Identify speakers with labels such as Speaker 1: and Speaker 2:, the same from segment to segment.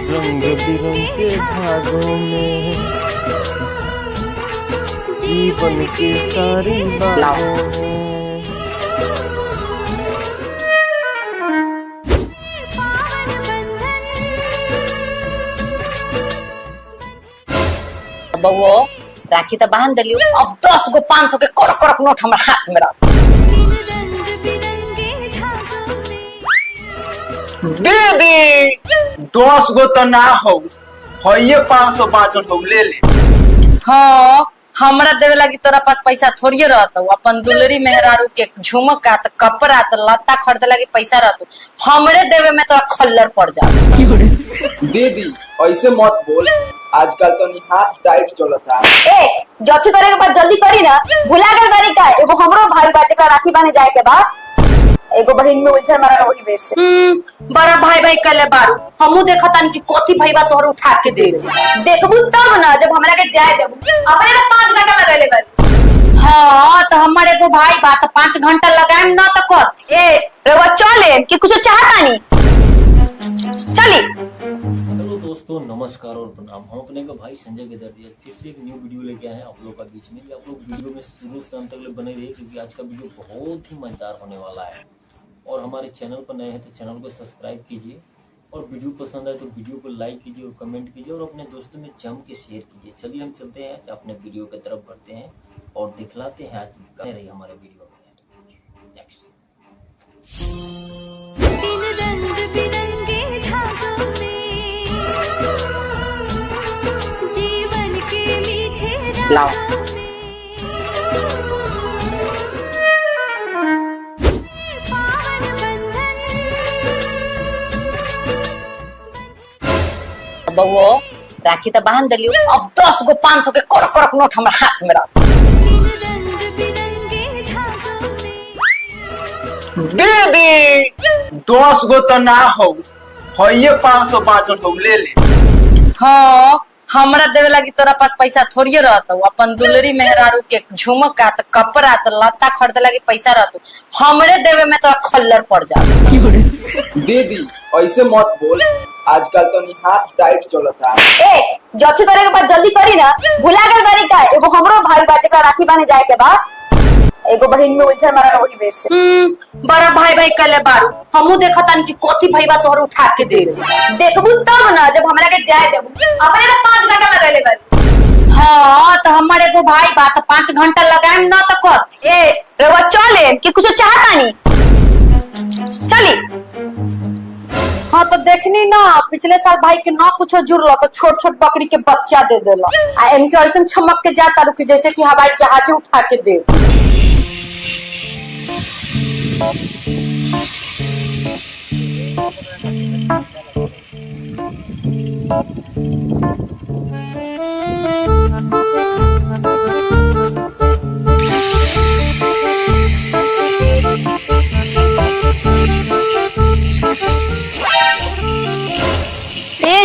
Speaker 1: रंग बिरंगे धागों में जीवन की सारी बातों में।
Speaker 2: बउओ राखी तो बांध दिलियो, अब 10 गो 500 के कड़क कड़क नोट हमारे हाथ में रख।
Speaker 3: दीदी 10 गो तो ना हो, ये 500 हो ले ले।
Speaker 2: हाँ हमरा देवे लगी तोरा पास पैसा थोड़िए रहता, अपन दुलरी मेहरारू के झुमका तो कपड़ा तो लत्ता खरीदे लगी पैसा रहता, हमरे देवे में तोरा खल्लर पड़ जा।
Speaker 3: दीदी ऐसे मत बोल, आजकल तो नहीं हाथ टाइट चलता।
Speaker 4: ए जथी करे के बाद जल्दी करी ना, भुला गल बारी का एगो हमरो भाई बाजे का राखी बांधे जाए के बाद एगो बहिन में उलझन मारा वही बेर से।
Speaker 2: बड़ा भाई भाई कले बारू हमू देखतानी कि कोथी भाईबा तोहर उठा के दे
Speaker 4: देखबू तब ना जब हमरा के जाए देबू, अपने ना 5 घंटा लगेले बारी।
Speaker 2: हाँ तो हमारे एगो भाई बा तो 5 घंटा लगाएम ना तो कथ
Speaker 4: ए रवा चले कि कुछ चाहता नहीं चली।
Speaker 1: हेलो दोस्तों, नमस्कार और प्रणाम। हम अपने का भाई संजय गेदरदिया फिर से एक न्यू वीडियो लेके आए हैं आप लोग का बीच में। आप लोग वीडियो में शुरू से अंत तक बने रहिए क्योंकि आज का वीडियो बहुत ही मजेदार होने वाला है। और हमारे चैनल पर नए हैं तो चैनल को सब्सक्राइब कीजिए, और वीडियो पसंद आए तो वीडियो को लाइक कीजिए और कमेंट कीजिए और अपने दोस्तों में जम के शेयर कीजिए। चलिए हम चलते हैं आज अपने वीडियो की तरफ बढ़ते हैं और दिखलाते हैं आज कर रही हमारे वीडियो में। नेक्स्ट
Speaker 2: लाओ बउओ राखी तो बांध दिलियो, अब 10 गो 500 के कड़क कड़क नोट हमारे हाथ में रख।
Speaker 3: दीदी 10 गो तो ना हो, ये 500 हो ले ले।
Speaker 2: हाँ हमरा देवे लगी तोरा पास पैसा थोड़िए रहता, अपन दुलरी मेहरारू के झुमका तो कपड़ा तो लत्ता खरीदे लगी पैसा रहता, हमरे देवे में तोरा खल्लर पड़ जा।
Speaker 3: दीदी ऐसे मत बोल, आजकल तो नहीं हाथ टाइट चलता।
Speaker 4: ए जथी करे के बाद जल्दी करी ना, भुला गल बारी का एगो हमरो भाई बाजे का राखी बांधे जाए के बाद एगो बहिन में उलझन मारा वही बेर से।
Speaker 2: बड़ा भाई भाई कले बारू हमू देखतानी कि कोथी भाईबा तोहर उठा के दे
Speaker 4: देखबू तब ना जब हमरा के जाए देबू, अपने ना 5 घंटा लगेले बारी।
Speaker 2: हाँ तो हमारे एगो भाई बा तो 5 घंटा लगाएम ना तो कथ
Speaker 4: ए रवा चले कि कुछ चाहता नहीं चली।
Speaker 2: हाँ तो देखनी ना पिछले साल भाई के ना कुछ जुड़लो तो छोट छोट बकरी के बच्चा दे देला, आ इनके ऐसा चमक के जाता रुकी जैसे कि हवाई जहाज उठा के दे।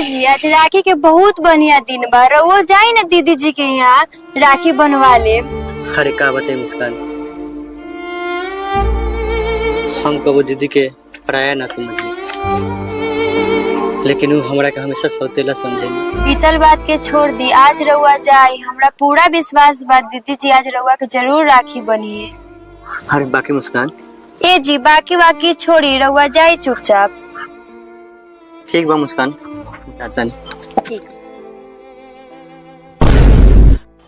Speaker 5: जी आज राखी के बहुत बढ़िया दिन बा, रउआ जाई ना दीदी जी के यहाँ राखी बनवा ले।
Speaker 6: अरे का बताए मुस्कान, हम कबो दीदी के पराया ना समझे, लेकिन वो हमरा के हमेशा सौतेला समझे।
Speaker 5: बीतल बात के छोड़ दी, आज रउआ जाई, हमरा पूरा विश्वास बा दीदी जी आज रउआ के जरूर राखी बनिए।
Speaker 6: अरे बाकी मुस्कान
Speaker 5: ए जी बाकी छोड़ी रउआ जाई चुपचाप।
Speaker 6: ठीक बा मुस्कान, जाता नहीं।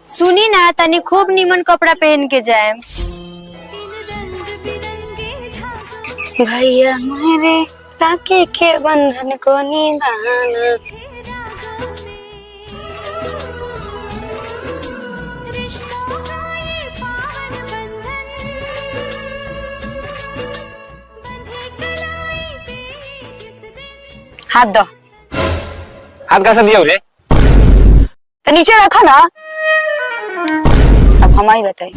Speaker 5: सुनी ना तनी खूब नीमन कपड़ा पहन के जाए। भैया मेरे राखी के बंधन को निभाना।
Speaker 4: हाथ दो।
Speaker 7: हाथ कैसे दिया रे?
Speaker 4: तो नीचे रखो ना, सब हमारी बताई।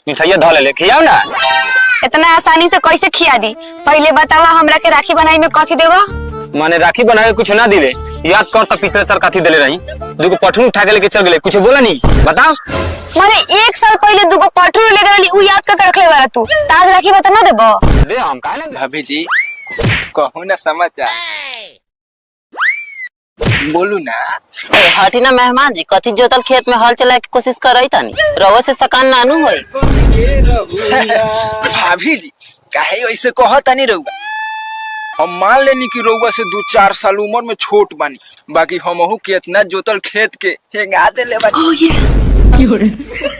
Speaker 7: मिठाइया धो ले खियाओ ना।
Speaker 4: इतना आसानी से कैसे खिया दी? पहले बतावा हमरा के राखी बनाई में कथी देवा?
Speaker 7: माने राखी बना के कुछ ना दिले। याद कर तो पिछले साल कथी दिले रही? दुगो पठरू उठा के लेके चल गेले, कुछ बोला नहीं बताओ।
Speaker 4: माने 1 साल पहले दुगो पटरू लेके रहली, उ याद कर रखले बारा तू। ताज राखी बता ना देबो?
Speaker 7: दे हम काहे ना दे।
Speaker 3: भाभी जी कहू ना समाचार बोलू ना।
Speaker 8: ए हटी ना मेहमान जी, कथी जोतल खेत में हल चलाए के कोशिश करई तानी, रवा से सकान नानू होई।
Speaker 3: भाभी जी काहे ऐसे कहतानी रहुआ? हम मान लेनी कि रउआ से 2-4 साल उम्र में छोट बानी, बाकी हमहू कितना जोतल खेत के हेंगा देले बानी।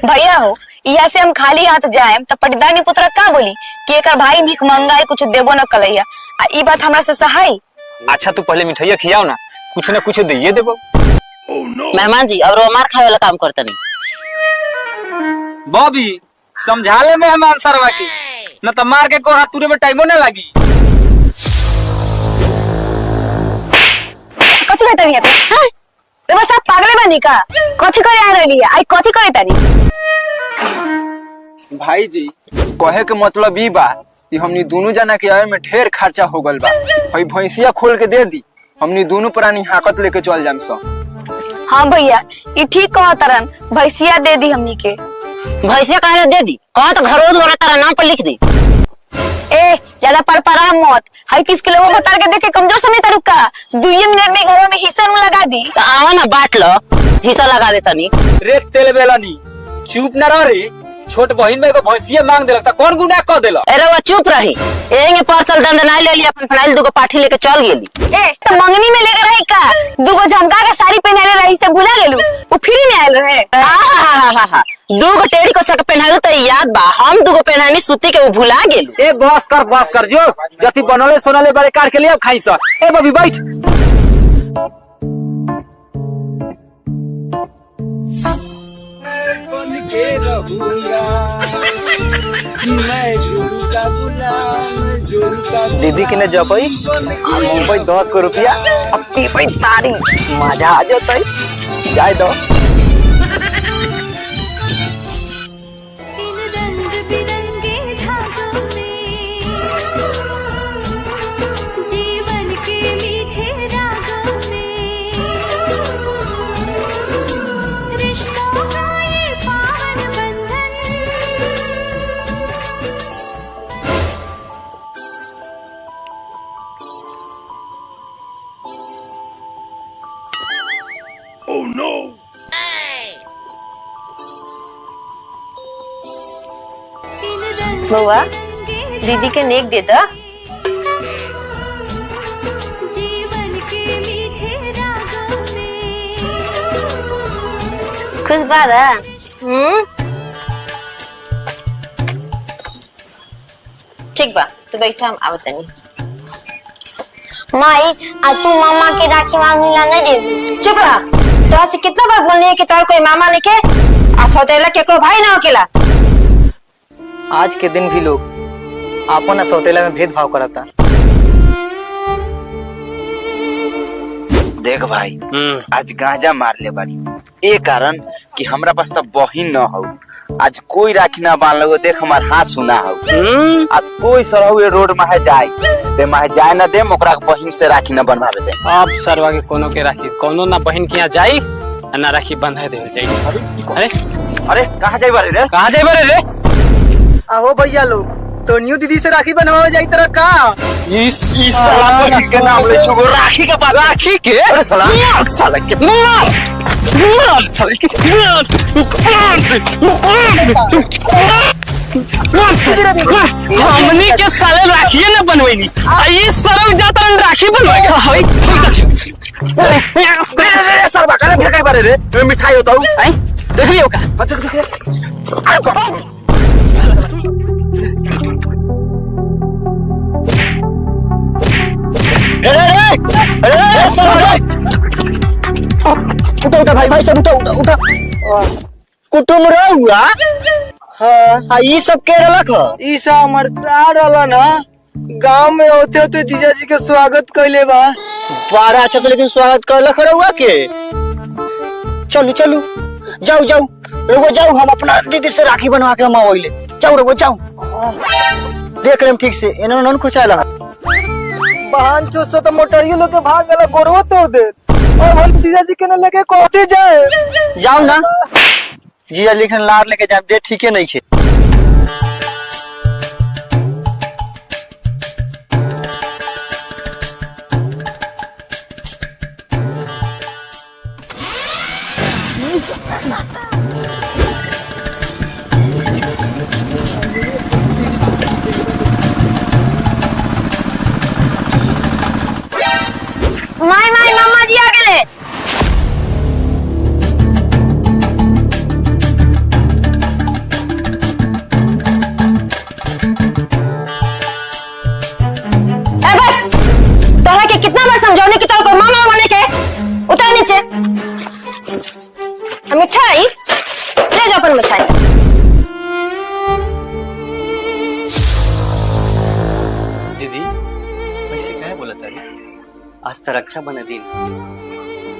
Speaker 4: भैया हो, यहाँ से हम खाली हाथ जाएम त पटदानी पुत्र का बोली कि एकर भाई भीख मंगाई कुछ देबो न कलैया। आ ई बात हमरा से सहाय।
Speaker 7: अच्छा तू पहले मिठाइया खियाओ ना, कुछ ना कुछ दे देबो।
Speaker 8: मेहमान जी अब मार खाए वाला काम करतनी।
Speaker 6: बॉबी समझा ले मेहमान सरवा के, न तो मार के कोड़ा तुरे में टाइमो ना लगी।
Speaker 4: कथी करे तनी पे? हां रे बस आप पागल बानी का? कथी करे आ रहली है? आई कथी करे तनी?
Speaker 3: भाई जी कहे के मतलब ई बा कि हमनी दोनों जना के आवे में ढेर खर्चा हो गल बा। भाई भैंसिया खोल के दे दी, हमनी दोनों प्राणी हाकत लेके चल जाम सब।
Speaker 4: हां भैया ई ठीक कह तरन, भैंसिया दे दी हमनी के।
Speaker 8: भैंसिया काहे दे दी? कहां तो घर रोज वाला तारा नाम पर लिख दी।
Speaker 4: ए ज्यादा परपरा मत। हाई 30 किलो वो बता के देखे कमजोर समय तारुक का 2 मिनट में घर में हिस्सा में लगा दी।
Speaker 8: तो आवा ना बांट लो, हिस्सा लगा दे तनी।
Speaker 6: रे तेल बेला नी चुप ना रह रे। छोट बहिन में एगो भैंसिया मांग देलक त कौन गुनाह क देलक?
Speaker 8: अरे वो चुप रही, एंगे पार्सल दंड ना ले ली, अपन फनाइल दुगो पाठी लेके चल गेली।
Speaker 4: ए तो मंगनी में लेकर रही का 2 झमका के साड़ी पहनाले रही से भुला गेलू? वो फ्री में आयल रहे।
Speaker 8: आहा दुगो टेढ़ी को सक पहनालू त याद बा, हम दुगो पहनानी सुती के वो भुला गेलू।
Speaker 6: ए बस कर जो जति बनले सोनले बड़े काट के ले अब खाई स। ए बबी बैठ।
Speaker 3: दीदी के ने जपई मुंबई 10 को रुपया अपनी पे तारी मजा आ जाता जाए दो।
Speaker 5: जीवन के मीठे रागों में रिश्तों का ये पावन बंधन।
Speaker 4: बउआ दीदी के नेक दे दा।
Speaker 5: जीवन के मीठे रागों में
Speaker 4: खुश बारा।
Speaker 2: ठीक बा तू बैठा, हम आवतनी। माई आ तू मामा के राखी मांगनी ला नहीं देबू?
Speaker 4: चुप रहा। तोरा से कितना बार बोलनी है कि तोर कोई मामा नहीं के आ सौतेला केकरो भाई ना होकेला।
Speaker 6: आज के दिन भी लोग आपन सौतेला में भेदभाव करता।
Speaker 3: देख भाई आज गांजा मार ले बारी ए कारण कि हमरा पास तो बहिन न हो। आज कोई राखी ना बांध लो, देख हमार हाथ सुना हो। आज कोई सरहु ये रोड में है जाए ते माहे जाए ना दे, ओकरा बहिन से राखी ना बनवावे दे।
Speaker 7: अब सरवा के कोनो के राखी कोनो ना बहन के यहाँ जाई ना राखी बंधा दे जाई। अरे
Speaker 3: अरे कहाँ जाए बारे रे?
Speaker 7: कहाँ जाई बारे रे?
Speaker 6: आहो भैया लोग तो न्यू दीदी से राखी बनवावे जाई तरह का।
Speaker 3: इस साला बहिन के नाम ले छुगो राखी के पास।
Speaker 7: राखी के?
Speaker 3: अरे साला साला के
Speaker 7: हमनी के साले राखी न बनवेनी, ये सरव जातरन राखी बनवाएगा। हई
Speaker 3: रे सरवा करे भेकाई बारे रे। मैं मिठाई होता हूं आई
Speaker 7: देख लियो का।
Speaker 6: उठा भाई सब उठा। कुटुम रहुआ हाँ ये सब के रलक ह? ई सब हमर सार रहला ना, गांव में होते होते जीजा जी के स्वागत कैले बा। बड़ा अच्छा से लेकिन स्वागत करलक रहुआ के। चलू जाओ रहुआ जाओ, हम अपना दीदी से राखी बनवा के हम आवइले।
Speaker 8: जाओ रे वो जाओ।
Speaker 6: देख लेम ठीक से इन्होंने नन खुचाला बहन चोसो तो मोटरियो लोग के भाग गला गोरवा तोड़ दे और हम जीजा जी के न लेके कोते जाए। जाओ ना जीजा लिखन लार लेके जाए दे ठीक है नहीं छे।
Speaker 8: माय माय मामा जी आ गए। बस तोहरा के कितना बार समझाने की तोहरा को मामा माने के उतर नीचे। मिठाई ले जाओ अपन मिठाई।
Speaker 6: दीदी वैसे क्या बोला तारी आज तो रक्षा बंधन दिन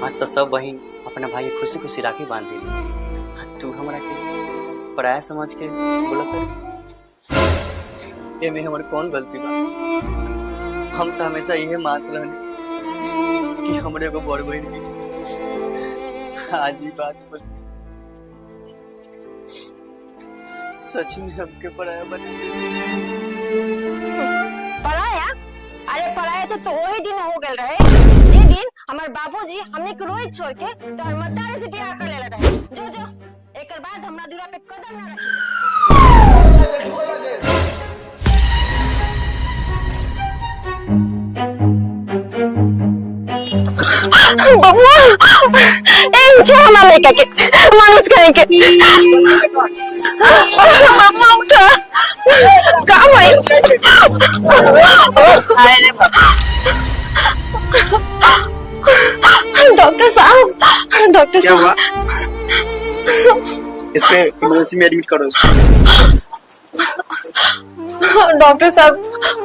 Speaker 6: आज तो सब बहन अपना भाई खुशी खुशी राखी बांध दी तू हमरा के पराया समझ के बोला तारी ये में हमारी कौन गलती बा। हम तो हमेशा यही मानते रहने कि हमरे को बड़ बहन आज ही बात बोल सच में हमके पराया बने।
Speaker 8: पराया? अरे पराया तो वही दिन हो गए रहे जे दिन हमारे बाबूजी हमने के रोहित छोड़ के तो हरमतारे से बियाह कर लेले रहे। जो जो एकर बाद हमरा दूरा पे कदम ना रखी। बबुआ ए जो हमारे लेके के मानुस करेंगे। मम्मा उठा काम है। अरे डॉक्टर साहब डॉक्टर साहब
Speaker 6: इसको इमरजेंसी में एडमिट करो
Speaker 8: डॉक्टर साहब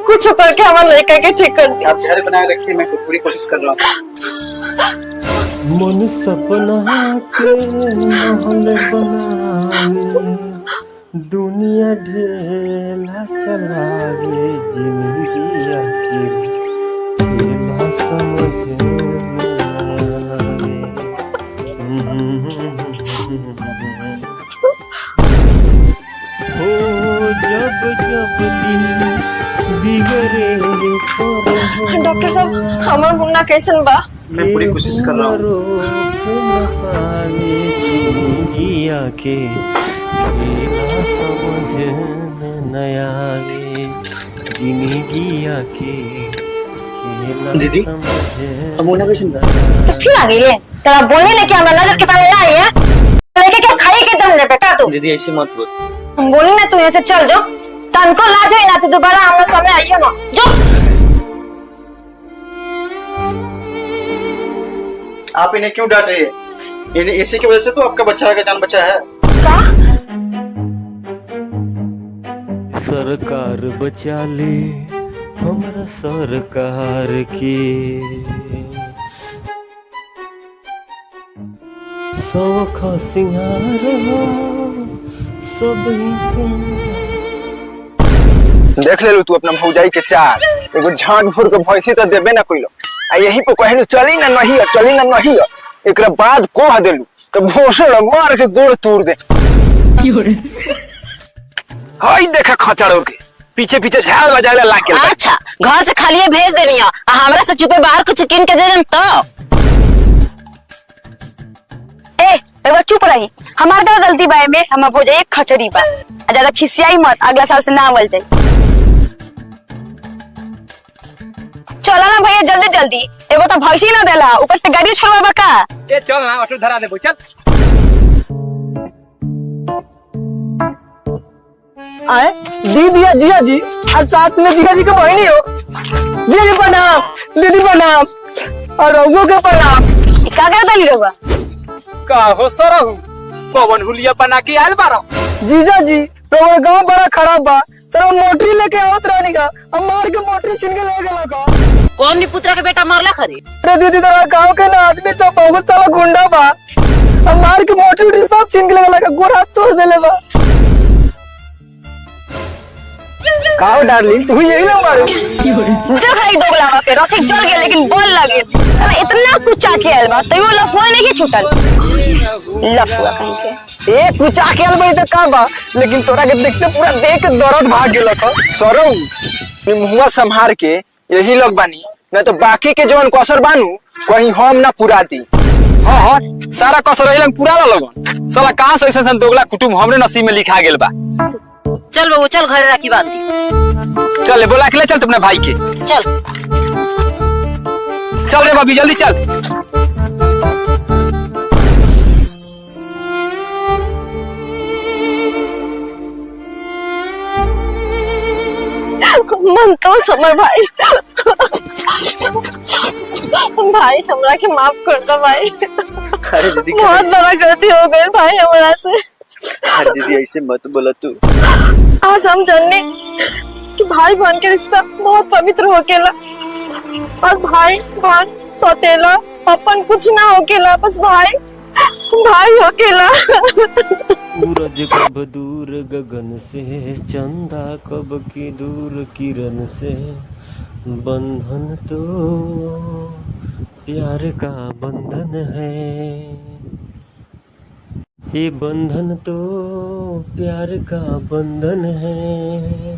Speaker 8: कुछ करके हमारे लड़का के ठीक कर दिया।
Speaker 6: आप धैर्य बनाए रखिए मैं पूरी कोशिश कर रहा हूँ।
Speaker 1: मन सपना के महल बनावे दुनिया ढेला चलावे जिंदगी आखिर खेला समझ हो जब जब दिन बिगड़े
Speaker 8: डॉक्टर साहब हमार मुन्ना कैसन बा?
Speaker 6: मैं पूरी कोशिश कर रहा हूँ।
Speaker 1: के खेला समझ नया जिंदगी के
Speaker 6: दीदी अब मुन्ना कैसन बा?
Speaker 8: तो फिर आ गई है तेरा बोलने लेके हमारे नजर के सामने आई है लेके क्या खाई के दम ले बेटा तू।
Speaker 6: दीदी ऐसे मत बोल।
Speaker 8: हम बोली ना तू ऐसे चल जाओ तनको लाज होई ना तो दोबारा हमारे सामने आइयो ना जो।
Speaker 6: आप इन्हें क्यों डांट रही है? इन्हें इसी की वजह से तो आपका बच्चा का जान बचा है।
Speaker 8: का?
Speaker 1: सरकार बचा ले हमरा सरकार के शौख सिंगार सब
Speaker 3: देख ले तू अपना भौजाई के चार एगो झाड़ फूर के भैंसी तो देबे ना कोइलो आ यही पे कहलू चली ना नहीं एकरा बाद कह देलू तो भोसड़ मार के गोड़ तोड़ दे। हाय देखा खचड़ो के पीछे पीछे झाल बजाले लाके।
Speaker 8: अच्छा घर से खाली भेज देनी है हमरा से चुपे बाहर कुछ किन के दे देम तो। ए एगो चुप रही हमार का गलती बा में हम हो जाए खचड़ी बा ज्यादा खिसियाई मत अगला साल से ना आवल जाए। चला ना भैया जल्दी जल्दी एगो तो भैंसी ना देला ऊपर से गाड़ी छोड़वा का।
Speaker 7: ए चल ना ऑटो धरा दे चल।
Speaker 6: आए दीदी जिया जी आज साथ में जिया जी के बहनी हो। दीदी प्रणाम और रघु के प्रणाम।
Speaker 8: का कर दली रहुआ
Speaker 7: का हो सरहु पवन हुलिया बना के आयल बारा।
Speaker 6: जीजा जी तो गांव बड़ा खराब बा तेरा मोटरी लेके आवत रहनी का हम मार के मोटरी छीन के ले गेला का।
Speaker 8: कौन नी पुत्रा के बेटा मारला खरी?
Speaker 6: अरे दीदी तेरा गांव के ना आदमी सब बहुत सारा गुंडा बा हम मार के मोटरी सब छीन के ले गेला का गोड़ हाथ तोड़ देले बा। काओ डार्लिंग तू यही ना मारो।
Speaker 4: देख रही दोगलावा के रसी जल गए लेकिन बॉल लगे साला इतना कुछ के आयल बा तइयो लफुआ नहीं के छूटल लफुआ कहीं के
Speaker 6: ए कुछ आके आल बड़ी तो का बा, लेकिन तोरा के देखते पूरा देख के दर्द भाग गेलक। सरो मुंहवा संभार के यही लोग बानी, न तो बाकी के जवन कसर बानू कहीं हम ना पूरा दी।
Speaker 7: हाँ हाँ सारा कसर रही पूरा ला लगन साला कहाँ से ऐसा दोगला कुटुम हमरे नसीब में लिखा गेल बा।
Speaker 2: चल बाबू चल घरे राखी बांध दी।
Speaker 7: चल बोला के ले चल अपने भाई के।
Speaker 2: चल
Speaker 7: चल रे भाभी जल्दी चल।
Speaker 8: मन तो समर भाई भाई हमरा के माफ कर दो भाई।
Speaker 3: अरे दीदी
Speaker 8: बहुत बड़ा गलती हो गई भाई हमरा से।
Speaker 3: अरे दीदी ऐसे मत बोला तू।
Speaker 8: आज हम जानने कि भाई बहन के रिश्ता बहुत पवित्र होकेला और भाई बहन सौतेला अपन कुछ ना होकेला, बस भाई भाई होकेला।
Speaker 1: सूरज कब दूर गगन से, चंदा कब की दूर किरण से, बंधन तो प्यार का बंधन है, ये बंधन तो प्यार का बंधन है।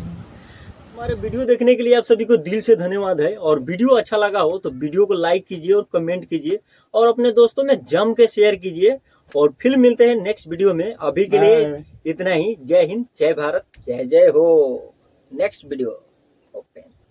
Speaker 1: हमारे वीडियो देखने के लिए आप सभी को दिल से धन्यवाद है, और वीडियो अच्छा लगा हो तो वीडियो को लाइक कीजिए और कमेंट कीजिए और अपने दोस्तों में जम के शेयर कीजिए, और फिर मिलते हैं नेक्स्ट वीडियो में। अभी के लिए इतना ही। जय हिंद, जय भारत, जय जय हो। Next video open.